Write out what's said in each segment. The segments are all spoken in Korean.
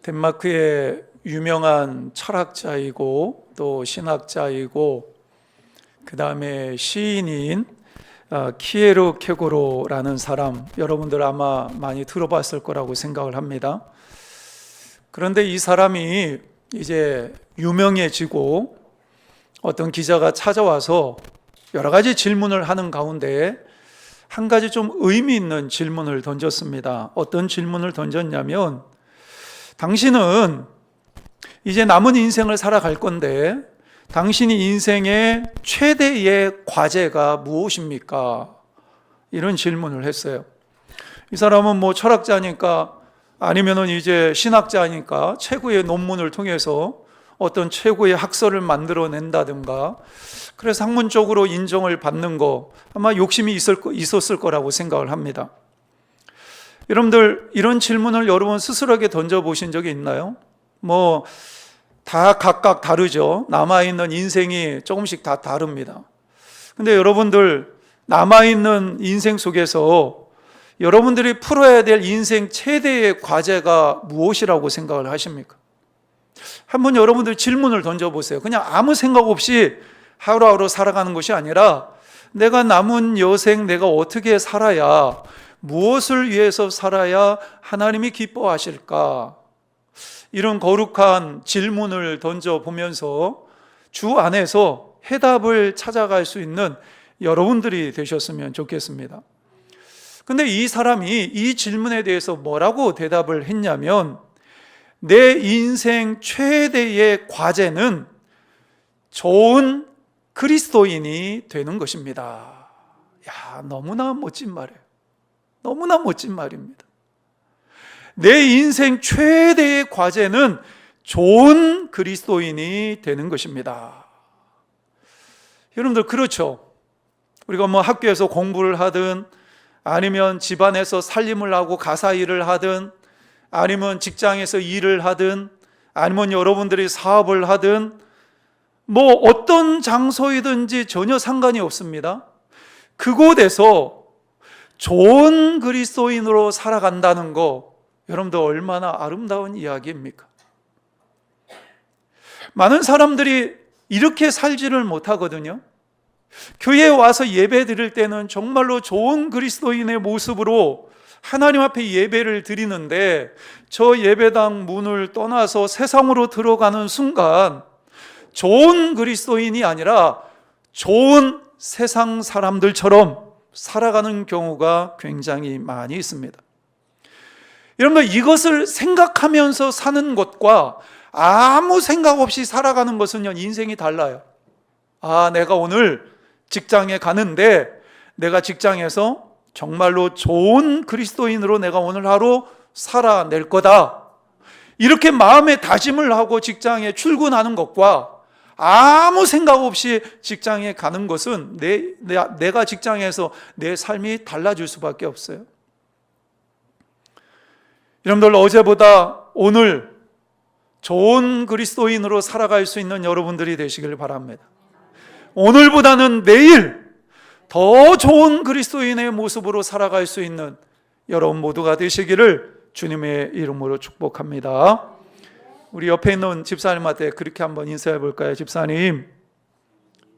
덴마크의 유명한 철학자이고 또 신학자이고 그 다음에 시인인 키에르케고르라는 사람, 여러분들 아마 많이 들어봤을 거라고 생각을 합니다. 그런데 이 사람이 이제 유명해지고 어떤 기자가 찾아와서 여러 가지 질문을 하는 가운데 한 가지 좀 의미 있는 질문을 던졌습니다. 어떤 질문을 던졌냐면, 당신은 이제 남은 인생을 살아갈 건데 당신이 인생의 최대의 과제가 무엇입니까? 이런 질문을 했어요. 이 사람은 뭐 철학자니까 아니면은 이제 신학자니까 최고의 논문을 통해서 어떤 최고의 학설을 만들어낸다든가, 그래서 학문적으로 인정을 받는 거 아마 욕심이 있었을 거라고 생각을 합니다. 여러분들, 이런 질문을 여러분 스스로에게 던져보신 적이 있나요? 뭐 다 각각 다르죠. 남아있는 인생이 조금씩 다 다릅니다. 근데 여러분들, 남아있는 인생 속에서 여러분들이 풀어야 될 인생 최대의 과제가 무엇이라고 생각을 하십니까? 한번 여러분들 질문을 던져보세요. 그냥 아무 생각 없이 하루하루 살아가는 것이 아니라, 내가 남은 여생 내가 어떻게 살아야, 무엇을 위해서 살아야 하나님이 기뻐하실까? 이런 거룩한 질문을 던져보면서 주 안에서 해답을 찾아갈 수 있는 여러분들이 되셨으면 좋겠습니다. 근데 이 사람이 이 질문에 대해서 뭐라고 대답을 했냐면, 내 인생 최대의 과제는 좋은 그리스도인이 되는 것입니다. 야, 너무나 멋진 말이에요. 너무나 멋진 말입니다. 내 인생 최대의 과제는 좋은 그리스도인이 되는 것입니다. 여러분들, 그렇죠? 우리가 뭐 학교에서 공부를 하든, 아니면 집안에서 살림을 하고 가사 일을 하든, 아니면 직장에서 일을 하든, 아니면 여러분들이 사업을 하든, 뭐 어떤 장소이든지 전혀 상관이 없습니다. 그곳에서 좋은 그리스도인으로 살아간다는 거, 여러분들 얼마나 아름다운 이야기입니까? 많은 사람들이 이렇게 살지를 못하거든요. 교회에 와서 예배 드릴 때는 정말로 좋은 그리스도인의 모습으로 하나님 앞에 예배를 드리는데, 저 예배당 문을 떠나서 세상으로 들어가는 순간 좋은 그리스도인이 아니라 좋은 세상 사람들처럼 살아가는 경우가 굉장히 많이 있습니다. 여러분들, 이것을 생각하면서 사는 것과 아무 생각 없이 살아가는 것은요, 인생이 달라요. 아, 내가 오늘 직장에 가는데 내가 직장에서 정말로 좋은 그리스도인으로 내가 오늘 하루 살아낼 거다, 이렇게 마음에 다짐을 하고 직장에 출근하는 것과 아무 생각 없이 직장에 가는 것은 내가 직장에서 내 삶이 달라질 수밖에 없어요. 여러분들, 어제보다 오늘 좋은 그리스도인으로 살아갈 수 있는 여러분들이 되시길 바랍니다. 오늘보다는 내일 더 좋은 그리스도인의 모습으로 살아갈 수 있는 여러분 모두가 되시기를 주님의 이름으로 축복합니다. 우리 옆에 있는 집사님한테 그렇게 한번 인사해 볼까요? 집사님,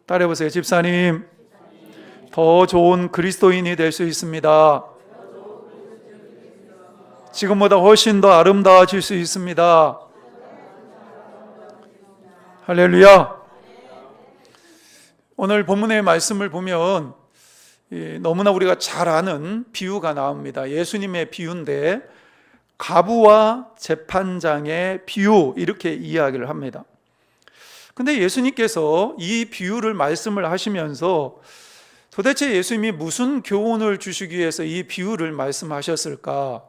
따라해 보세요. 집사님, 더 좋은 그리스도인이 될 수 있습니다. 지금보다 훨씬 더 아름다워질 수 있습니다. 할렐루야. 오늘 본문의 말씀을 보면 너무나 우리가 잘 아는 비유가 나옵니다. 예수님의 비유인데, 가부와 재판장의 비유, 이렇게 이야기를 합니다. 근데 예수님께서 이 비유를 말씀을 하시면서 도대체 예수님이 무슨 교훈을 주시기 위해서 이 비유를 말씀하셨을까?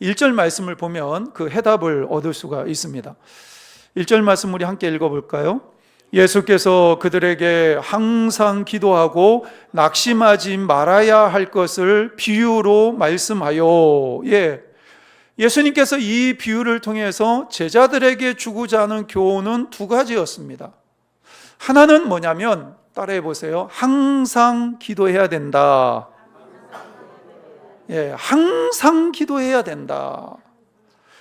1절 말씀을 보면 그 해답을 얻을 수가 있습니다. 1절 말씀 우리 함께 읽어볼까요? 예수께서 그들에게 항상 기도하고 낙심하지 말아야 할 것을 비유로 말씀하여, 예수님께서 이 비유를 통해서 제자들에게 주고자 하는 교훈은 두 가지였습니다. 하나는 뭐냐면, 따라해 보세요. 항상 기도해야 된다. 항상 기도해야 된다.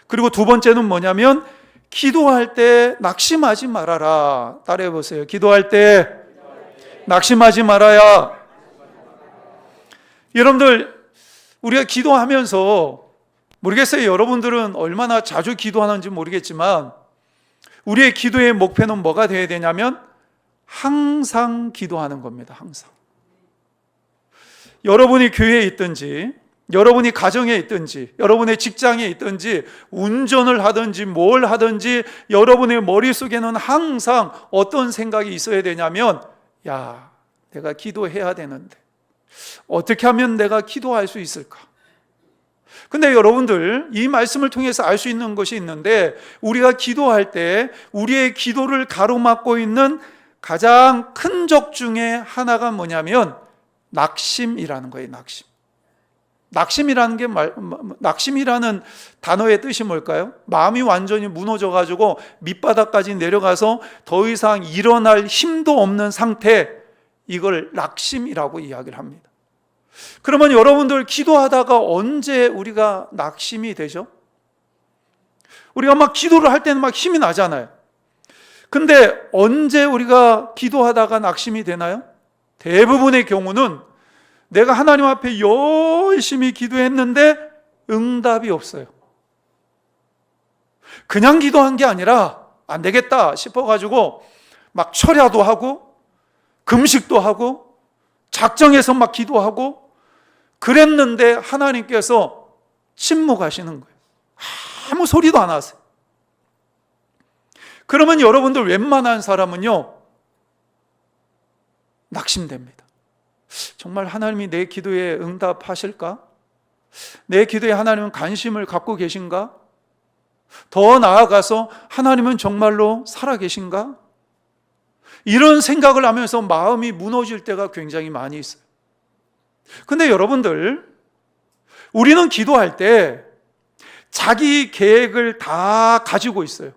그리고 두 번째는 뭐냐면 기도할 때 낙심하지 말아라. 따라해 보세요. 기도할 때 낙심하지 말아야. 여러분들, 우리가 기도하면서, 모르겠어요. 여러분들은 얼마나 자주 기도하는지 모르겠지만 우리의 기도의 목표는 뭐가 되어야 되냐면 항상 기도하는 겁니다. 항상. 여러분이 교회에 있든지, 여러분이 가정에 있든지, 여러분의 직장에 있든지, 운전을 하든지 뭘 하든지 여러분의 머릿속에는 항상 어떤 생각이 있어야 되냐면, 야, 내가 기도해야 되는데 어떻게 하면 내가 기도할 수 있을까? 근데 여러분들, 이 말씀을 통해서 알 수 있는 것이 있는데, 우리가 기도할 때 우리의 기도를 가로막고 있는 가장 큰 적 중에 하나가 뭐냐면 낙심이라는 거예요. 낙심이라는 단어의 뜻이 뭘까요? 마음이 완전히 무너져 가지고 밑바닥까지 내려가서 더 이상 일어날 힘도 없는 상태, 이걸 낙심이라고 이야기를 합니다. 그러면 여러분들, 기도하다가 언제 우리가 낙심이 되죠? 우리가 막 기도를 할 때는 막 힘이 나잖아요. 근데 언제 우리가 기도하다가 낙심이 되나요? 대부분의 경우는 내가 하나님 앞에 열심히 기도했는데 응답이 없어요. 그냥 기도한 게 아니라 안 되겠다 싶어가지고 막 철야도 하고 금식도 하고 작정해서 막 기도하고 그랬는데 하나님께서 침묵하시는 거예요. 아무 소리도 안 하세요. 그러면 여러분들, 웬만한 사람은요 낙심됩니다. 정말 하나님이 내 기도에 응답하실까? 내 기도에 하나님은 관심을 갖고 계신가? 더 나아가서 하나님은 정말로 살아계신가? 이런 생각을 하면서 마음이 무너질 때가 굉장히 많이 있어요. 근데 여러분들, 우리는 기도할 때 자기 계획을 다 가지고 있어요.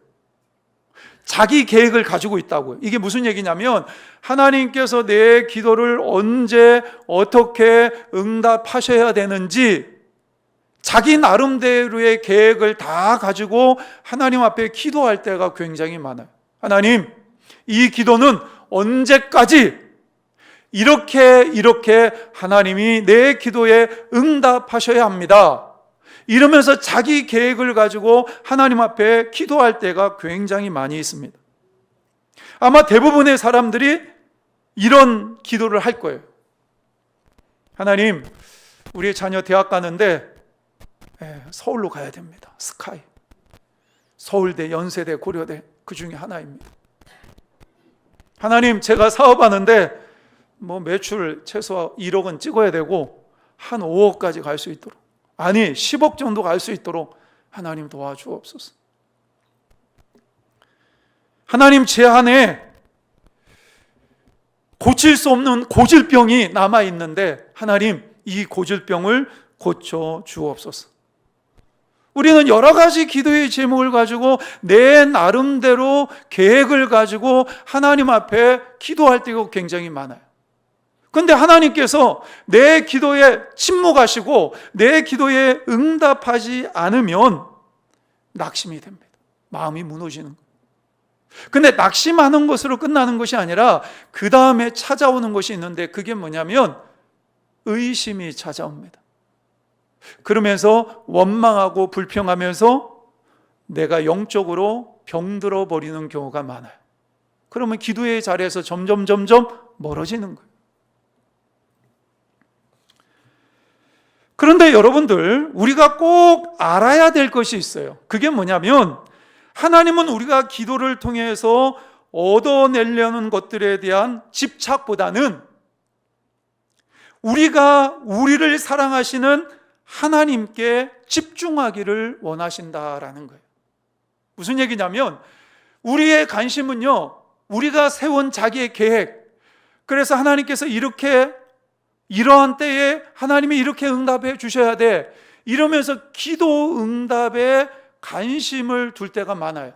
자기 계획을 가지고 있다고요. 이게 무슨 얘기냐면 하나님께서 내 기도를 언제 어떻게 응답하셔야 되는지 자기 나름대로의 계획을 다 가지고 하나님 앞에 기도할 때가 굉장히 많아요. 하나님, 이 기도는 언제까지 이렇게 하나님이 내 기도에 응답하셔야 합니다. 이러면서 자기 계획을 가지고 하나님 앞에 기도할 때가 굉장히 많이 있습니다. 아마 대부분의 사람들이 이런 기도를 할 거예요. 하나님, 우리 자녀 대학 가는데 서울로 가야 됩니다. 스카이. 서울대, 연세대, 고려대 그 중에 하나입니다. 하나님, 제가 사업하는데 매출 최소 1억은 찍어야 되고 한 5억까지 갈 수 있도록, 아니 10억 정도 갈 수 있도록 하나님 도와주옵소서. 하나님, 제 안에 고칠 수 없는 고질병이 남아있는데 하나님, 이 고질병을 고쳐 주옵소서. 우리는 여러 가지 기도의 제목을 가지고 내 나름대로 계획을 가지고 하나님 앞에 기도할 때가 굉장히 많아요. 그런데 하나님께서 내 기도에 침묵하시고 내 기도에 응답하지 않으면 낙심이 됩니다. 마음이 무너지는 거예요. 근데 낙심하는 것으로 끝나는 것이 아니라 그 다음에 찾아오는 것이 있는데, 그게 뭐냐면 의심이 찾아옵니다. 그러면서 원망하고 불평하면서 내가 영적으로 병들어 버리는 경우가 많아요. 그러면 기도의 자리에서 점점 멀어지는 거예요. 그런데 여러분들, 우리가 꼭 알아야 될 것이 있어요. 그게 뭐냐면 하나님은 우리가 기도를 통해서 얻어내려는 것들에 대한 집착보다는 우리가 우리를 사랑하시는 하나님께 집중하기를 원하신다라는 거예요. 무슨 얘기냐면 우리의 관심은요, 우리가 세운 자기의 계획, 그래서 하나님께서 이러한 때에 하나님이 이렇게 응답해 주셔야 돼, 이러면서 기도 응답에 관심을 둘 때가 많아요.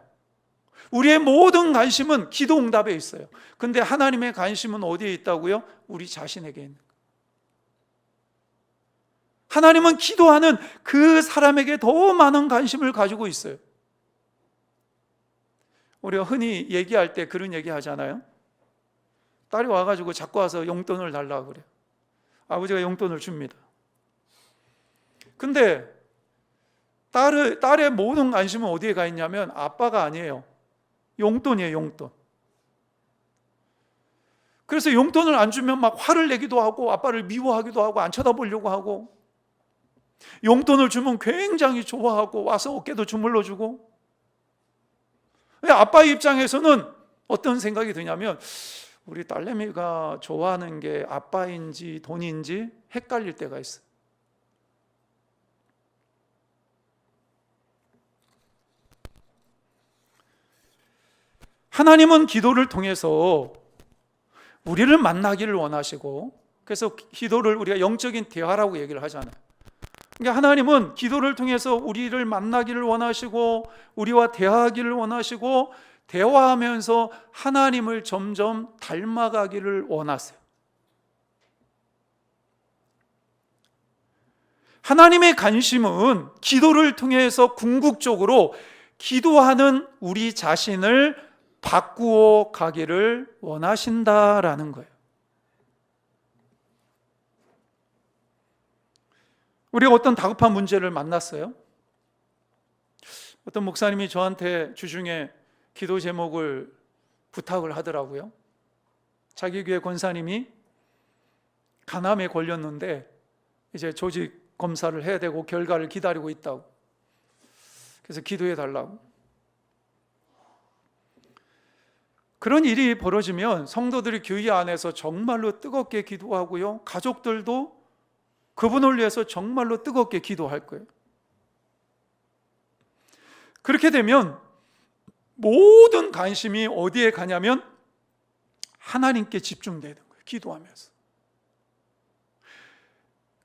우리의 모든 관심은 기도 응답에 있어요. 근데 하나님의 관심은 어디에 있다고요? 우리 자신에게 있는 거예요. 하나님은 기도하는 그 사람에게 더 많은 관심을 가지고 있어요. 우리가 흔히 얘기할 때 그런 얘기 하잖아요. 딸이 와가지고 자꾸 와서 용돈을 달라고 그래요. 아버지가 용돈을 줍니다. 근데 딸의 모든 관심은 어디에 가 있냐면 아빠가 아니에요. 용돈이에요, 용돈. 그래서 용돈을 안 주면 막 화를 내기도 하고 아빠를 미워하기도 하고 안 쳐다보려고 하고, 용돈을 주면 굉장히 좋아하고 와서 어깨도 주물러 주고. 아빠 입장에서는 어떤 생각이 드냐면 우리 딸내미가 좋아하는 게 아빠인지 돈인지 헷갈릴 때가 있어요. 하나님은 기도를 통해서 우리를 만나기를 원하시고, 그래서 기도를 우리가 영적인 대화라고 얘기를 하잖아요. 그러니까 하나님은 기도를 통해서 우리를 만나기를 원하시고 우리와 대화하기를 원하시고, 대화하면서 하나님을 점점 닮아가기를 원하세요. 하나님의 관심은 기도를 통해서 궁극적으로 기도하는 우리 자신을 바꾸어 가기를 원하신다라는 거예요. 우리가 어떤 다급한 문제를 만났어요. 어떤 목사님이 저한테 주중에 기도 제목을 부탁을 하더라고요. 자기 교회 권사님이 간암에 걸렸는데 이제 조직 검사를 해야 되고 결과를 기다리고 있다고. 그래서 기도해 달라고. 그런 일이 벌어지면 성도들이 교회 안에서 정말로 뜨겁게 기도하고요, 가족들도 그분을 위해서 정말로 뜨겁게 기도할 거예요. 그렇게 되면 모든 관심이 어디에 가냐면 하나님께 집중되는 거예요. 기도하면서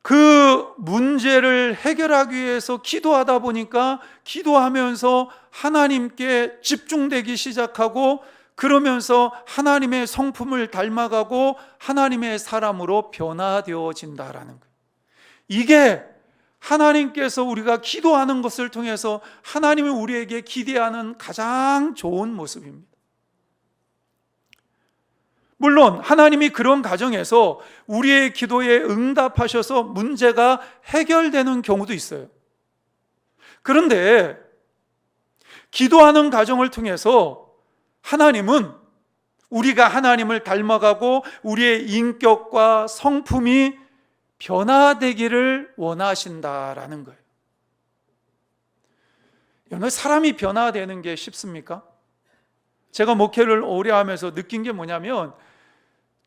그 문제를 해결하기 위해서 기도하다 보니까 기도하면서 하나님께 집중되기 시작하고, 그러면서 하나님의 성품을 닮아가고 하나님의 사람으로 변화되어진다라는 거예요. 이게 하나님께서 우리가 기도하는 것을 통해서 하나님이 우리에게 기대하는 가장 좋은 모습입니다. 물론 하나님이 그런 가정에서 우리의 기도에 응답하셔서 문제가 해결되는 경우도 있어요. 그런데 기도하는 가정을 통해서 하나님은 우리가 하나님을 닮아가고 우리의 인격과 성품이 변화되기를 원하신다라는 거예요. 여러분, 사람이 변화되는 게 쉽습니까? 제가 목회를 오래 하면서 느낀 게 뭐냐면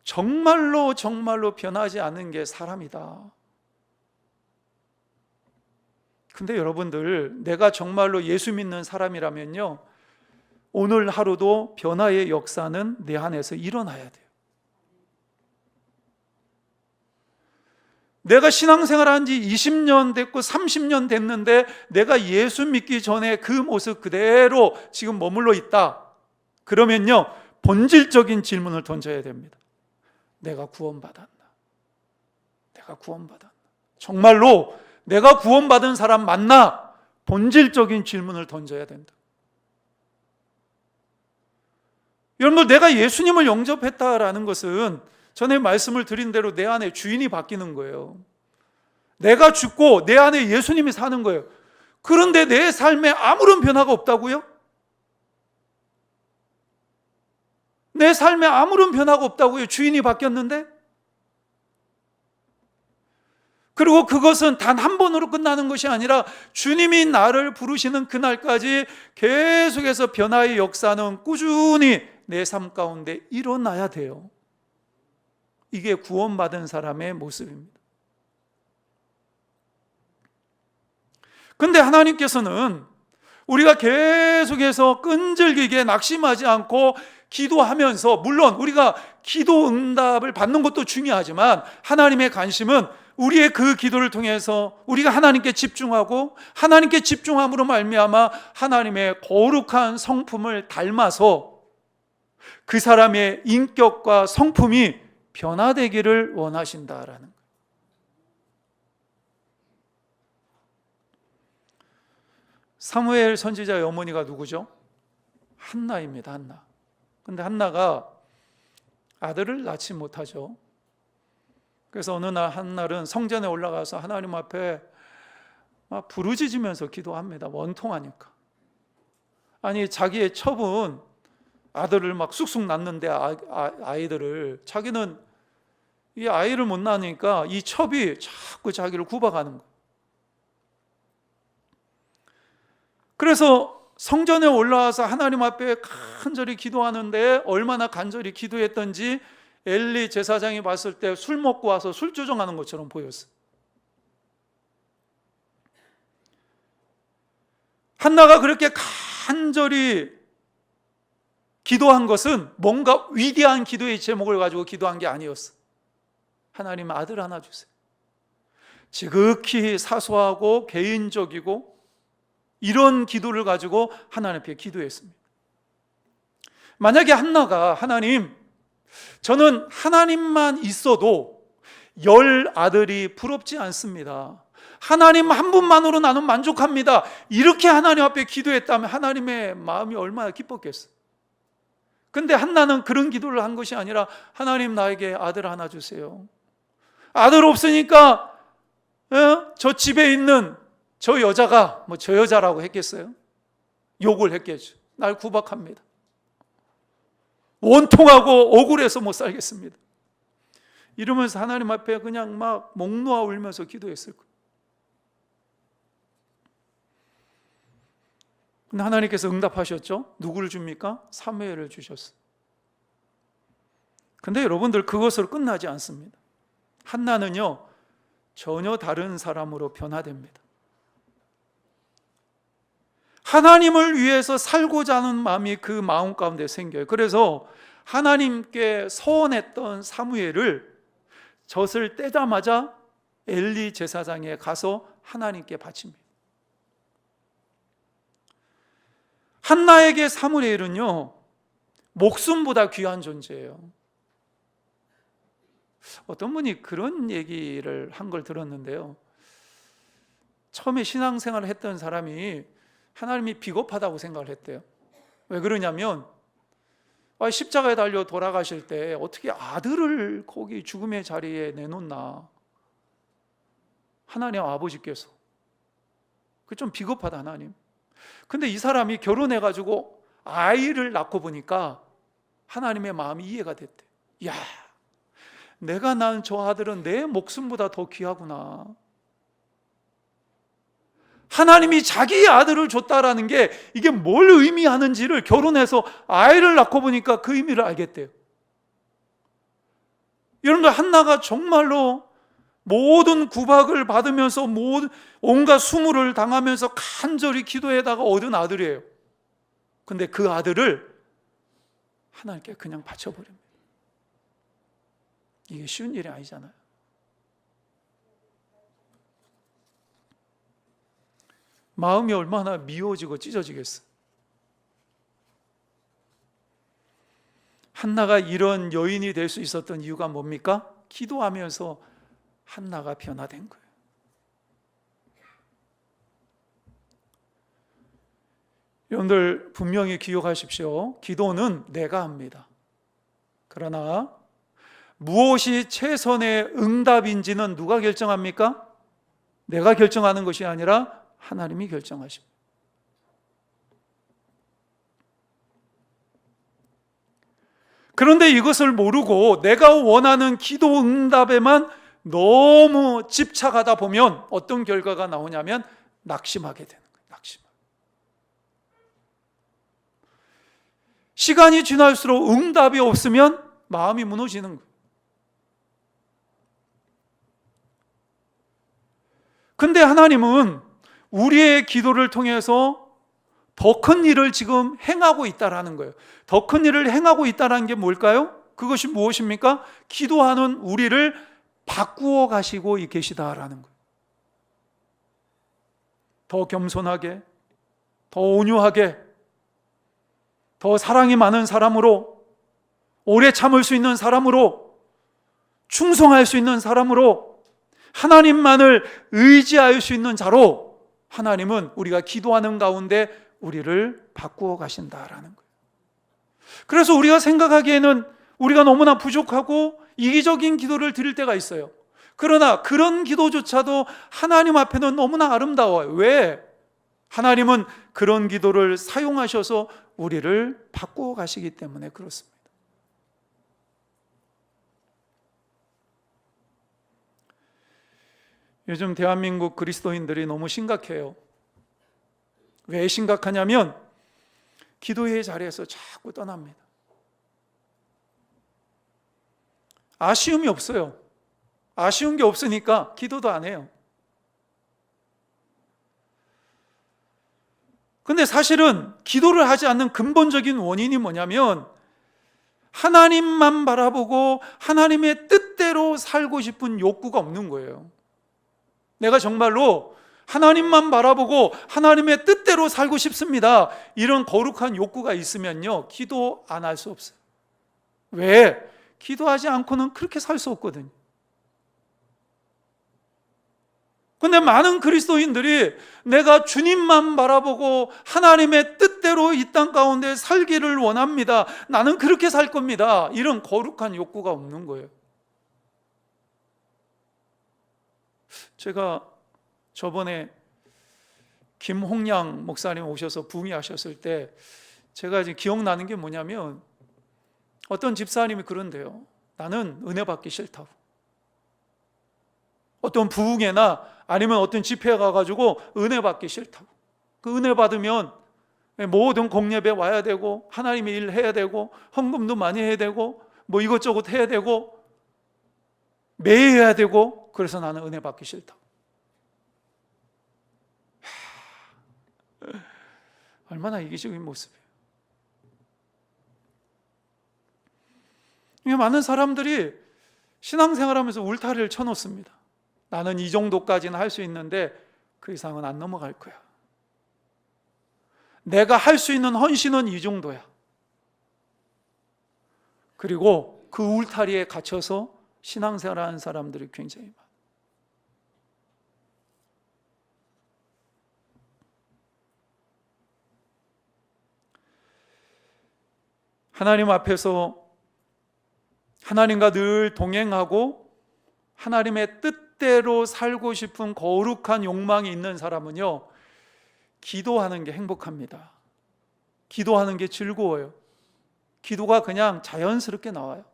정말로 변하지 않는 게 사람이다. 근데 여러분들, 내가 정말로 예수 믿는 사람이라면요, 오늘 하루도 변화의 역사는 내 안에서 일어나야 돼요. 내가 신앙생활 한 지 20년 됐고 30년 됐는데 내가 예수 믿기 전에 그 모습 그대로 지금 머물러 있다. 그러면요, 본질적인 질문을 던져야 됩니다. 내가 구원받았나? 내가 구원받았나? 정말로 내가 구원받은 사람 맞나? 본질적인 질문을 던져야 된다. 여러분들, 내가 예수님을 영접했다라는 것은 전에 말씀을 드린 대로 내 안에 주인이 바뀌는 거예요. 내가 죽고 내 안에 예수님이 사는 거예요. 그런데 내 삶에 아무런 변화가 없다고요? 내 삶에 아무런 변화가 없다고요? 주인이 바뀌었는데? 그리고 그것은 단 한 번으로 끝나는 것이 아니라 주님이 나를 부르시는 그날까지 계속해서 변화의 역사는 꾸준히 내 삶 가운데 일어나야 돼요. 이게 구원받은 사람의 모습입니다. 근데 하나님께서는 우리가 계속해서 끈질기게 낙심하지 않고 기도하면서, 물론 우리가 기도 응답을 받는 것도 중요하지만 하나님의 관심은 우리의 그 기도를 통해서 우리가 하나님께 집중하고 하나님께 집중함으로 말미암아 하나님의 거룩한 성품을 닮아서 그 사람의 인격과 성품이 변화되기를 원하신다라는 거예요. 사무엘 선지자의 어머니가 누구죠? 한나입니다. 한나. 근데 한나가 아들을 낳지 못하죠. 그래서 어느 날 한날은 성전에 올라가서 하나님 앞에 막 부르짖으면서 기도합니다. 원통하니까. 아니, 자기의 첩은 아들을 막 쑥쑥 낳는데 아이들을 자기는 이 아이를 못 낳으니까 이 첩이 자꾸 자기를 구박하는 거예요. 그래서 성전에 올라와서 하나님 앞에 간절히 기도하는데 얼마나 간절히 기도했던지 엘리 제사장이 봤을 때 술 먹고 와서 술 조정하는 것처럼 보였어요. 한나가 그렇게 간절히 기도한 것은 뭔가 위대한 기도의 제목을 가지고 기도한 게 아니었어. 하나님, 아들 하나 주세요. 지극히 사소하고 개인적이고 이런 기도를 가지고 하나님 앞에 기도했습니다. 만약에 한나가 하나님, 저는 하나님만 있어도 10 아들이 부럽지 않습니다. 하나님 한 분만으로 나는 만족합니다. 이렇게 하나님 앞에 기도했다면 하나님의 마음이 얼마나 기뻤겠어요. 근데 한나는 그런 기도를 한 것이 아니라 하나님, 나에게 아들 하나 주세요. 아들 없으니까 저 집에 있는 저 여자가 저 여자라고 했겠어요? 욕을 했겠죠. 날 구박합니다. 원통하고 억울해서 못 살겠습니다. 이러면서 하나님 앞에 그냥 막 목 놓아 울면서 기도했을 거예요. 근데 하나님께서 응답하셨죠? 누구를 줍니까? 사무엘을 주셨어요. 근데 여러분들, 그것으로 끝나지 않습니다. 한나는요, 전혀 다른 사람으로 변화됩니다. 하나님을 위해서 살고자 하는 마음이 그 마음 가운데 생겨요. 그래서 하나님께 서원했던 사무엘을 젖을 떼자마자 엘리 제사장에 가서 하나님께 바칩니다. 한나에게 사무엘은요, 목숨보다 귀한 존재예요. 어떤 분이 그런 얘기를 한 걸 들었는데요. 처음에 신앙생활을 했던 사람이 하나님이 비겁하다고 생각을 했대요. 왜 그러냐면 십자가에 달려 돌아가실 때 어떻게 아들을 거기 죽음의 자리에 내놓나, 하나님 아버지께서. 그게 좀 비겁하다, 하나님. 근데 이 사람이 결혼해가지고 아이를 낳고 보니까 하나님의 마음이 이해가 됐대. 야, 내가 낳은 저 아들은 내 목숨보다 더 귀하구나. 하나님이 자기 아들을 줬다라는 게 이게 뭘 의미하는지를 결혼해서 아이를 낳고 보니까 그 의미를 알겠대요. 여러분들, 한나가 정말로 모든 구박을 받으면서 온갖 수모를 당하면서 간절히 기도에다가 얻은 아들이에요. 근데 그 아들을 하나님께 그냥 바쳐버립니다. 이게 쉬운 일이 아니잖아요. 마음이 얼마나 미워지고 찢어지겠어요. 한나가 이런 여인이 될 수 있었던 이유가 뭡니까? 기도하면서 한나가 변화된 거예요. 여러분들 분명히 기억하십시오. 기도는 내가 합니다. 그러나 무엇이 최선의 응답인지는 누가 결정합니까? 내가 결정하는 것이 아니라 하나님이 결정하십니다. 그런데 이것을 모르고 내가 원하는 기도 응답에만 너무 집착하다 보면 어떤 결과가 나오냐면 낙심하게 되는 거예요. 낙심. 시간이 지날수록 응답이 없으면 마음이 무너지는 거예요. 근데 하나님은 우리의 기도를 통해서 더 큰 일을 지금 행하고 있다라는 거예요. 더 큰 일을 행하고 있다는 게 뭘까요? 그것이 무엇입니까? 기도하는 우리를 바꾸어 가시고 계시다라는 거예요. 더 겸손하게, 더 온유하게, 더 사랑이 많은 사람으로, 오래 참을 수 있는 사람으로, 충성할 수 있는 사람으로, 하나님만을 의지할 수 있는 자로 하나님은 우리가 기도하는 가운데 우리를 바꾸어 가신다라는 거예요. 그래서 우리가 생각하기에는 우리가 너무나 부족하고 이기적인 기도를 드릴 때가 있어요. 그러나 그런 기도조차도 하나님 앞에는 너무나 아름다워요. 왜? 하나님은 그런 기도를 사용하셔서 우리를 바꾸어 가시기 때문에 그렇습니다. 요즘 대한민국 그리스도인들이 너무 심각해요. 왜 심각하냐면 기도의 자리에서 자꾸 떠납니다. 아쉬움이 없어요. 아쉬운 게 없으니까 기도도 안 해요. 근데 사실은 기도를 하지 않는 근본적인 원인이 뭐냐면 하나님만 바라보고 하나님의 뜻대로 살고 싶은 욕구가 없는 거예요. 내가 정말로 하나님만 바라보고 하나님의 뜻대로 살고 싶습니다. 이런 거룩한 욕구가 있으면요, 기도 안 할 수 없어요. 왜? 기도하지 않고는 그렇게 살 수 없거든요. 근데 많은 그리스도인들이 내가 주님만 바라보고 하나님의 뜻대로 이 땅 가운데 살기를 원합니다. 나는 그렇게 살 겁니다. 이런 거룩한 욕구가 없는 거예요. 제가 저번에 김홍양 목사님 오셔서 부흥하셨을 때 제가 지금 기억나는 게 뭐냐면 어떤 집사님이 그런데요. 나는 은혜 받기 싫다고. 어떤 부흥회나 아니면 어떤 집회에 가가지고 은혜 받기 싫다고. 그 은혜 받으면 모든 공예배 와야 되고 하나님의 일 해야 되고 헌금도 많이 해야 되고 뭐 이것저것 해야 되고 매해야 되고 그래서 나는 은혜 받기 싫다고. 얼마나 이기적인 모습이에요. 많은 사람들이 신앙생활하면서 울타리를 쳐놓습니다. 나는 이 정도까지는 할 수 있는데 그 이상은 안 넘어갈 거야. 내가 할 수 있는 헌신은 이 정도야. 그리고 그 울타리에 갇혀서 신앙생활하는 사람들이 굉장히 많아요. 하나님 앞에서 하나님과 늘 동행하고 하나님의 뜻대로 살고 싶은 거룩한 욕망이 있는 사람은요, 기도하는 게 행복합니다. 기도하는 게 즐거워요. 기도가 그냥 자연스럽게 나와요.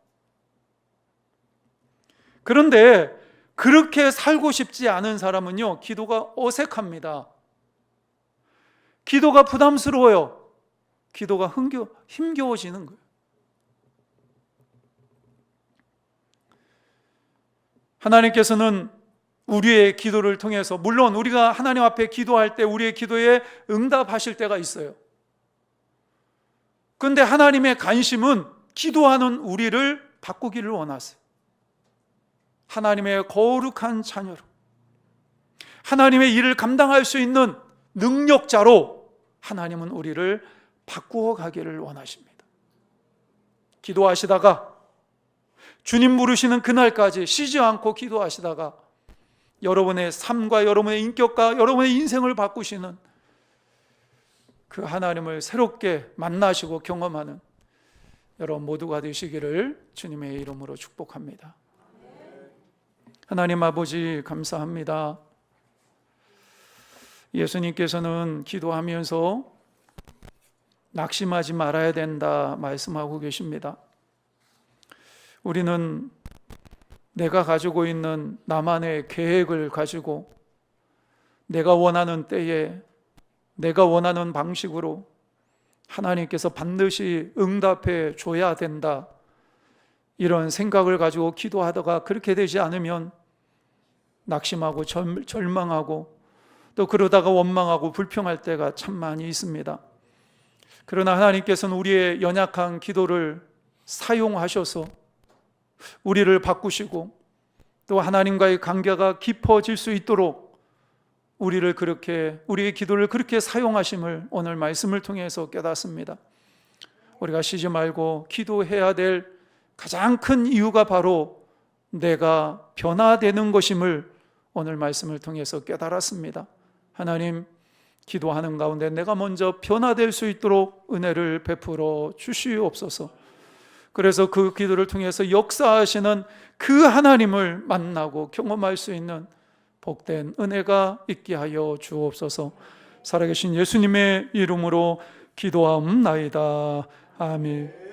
그런데 그렇게 살고 싶지 않은 사람은요, 기도가 어색합니다. 기도가 부담스러워요. 기도가 힘겨워지는 거예요. 하나님께서는 우리의 기도를 통해서, 물론 우리가 하나님 앞에 기도할 때 우리의 기도에 응답하실 때가 있어요. 그런데 하나님의 관심은 기도하는 우리를 바꾸기를 원하세요. 하나님의 거룩한 자녀로, 하나님의 일을 감당할 수 있는 능력자로 하나님은 우리를 바꾸어 가기를 원하십니다. 기도하시다가 주님 부르시는 그날까지 쉬지 않고 기도하시다가 여러분의 삶과 여러분의 인격과 여러분의 인생을 바꾸시는 그 하나님을 새롭게 만나시고 경험하는 여러분 모두가 되시기를 주님의 이름으로 축복합니다. 하나님 아버지 감사합니다. 예수님께서는 기도하면서 낙심하지 말아야 된다 말씀하고 계십니다. 우리는 내가 가지고 있는 나만의 계획을 가지고 내가 원하는 때에 내가 원하는 방식으로 하나님께서 반드시 응답해 줘야 된다, 이런 생각을 가지고 기도하다가 그렇게 되지 않으면 낙심하고 절망하고 또 그러다가 원망하고 불평할 때가 참 많이 있습니다. 그러나 하나님께서는 우리의 연약한 기도를 사용하셔서 우리를 바꾸시고 또 하나님과의 관계가 깊어질 수 있도록 우리의 기도를 그렇게 사용하심을 오늘 말씀을 통해서 깨닫습니다. 우리가 쉬지 말고 기도해야 될 가장 큰 이유가 바로 내가 변화되는 것임을 오늘 말씀을 통해서 깨달았습니다. 하나님, 기도하는 가운데 내가 먼저 변화될 수 있도록 은혜를 베풀어 주시옵소서. 그래서 그 기도를 통해서 역사하시는 그 하나님을 만나고 경험할 수 있는 복된 은혜가 있게 하여 주옵소서. 살아계신 예수님의 이름으로 기도하옵나이다. 아멘.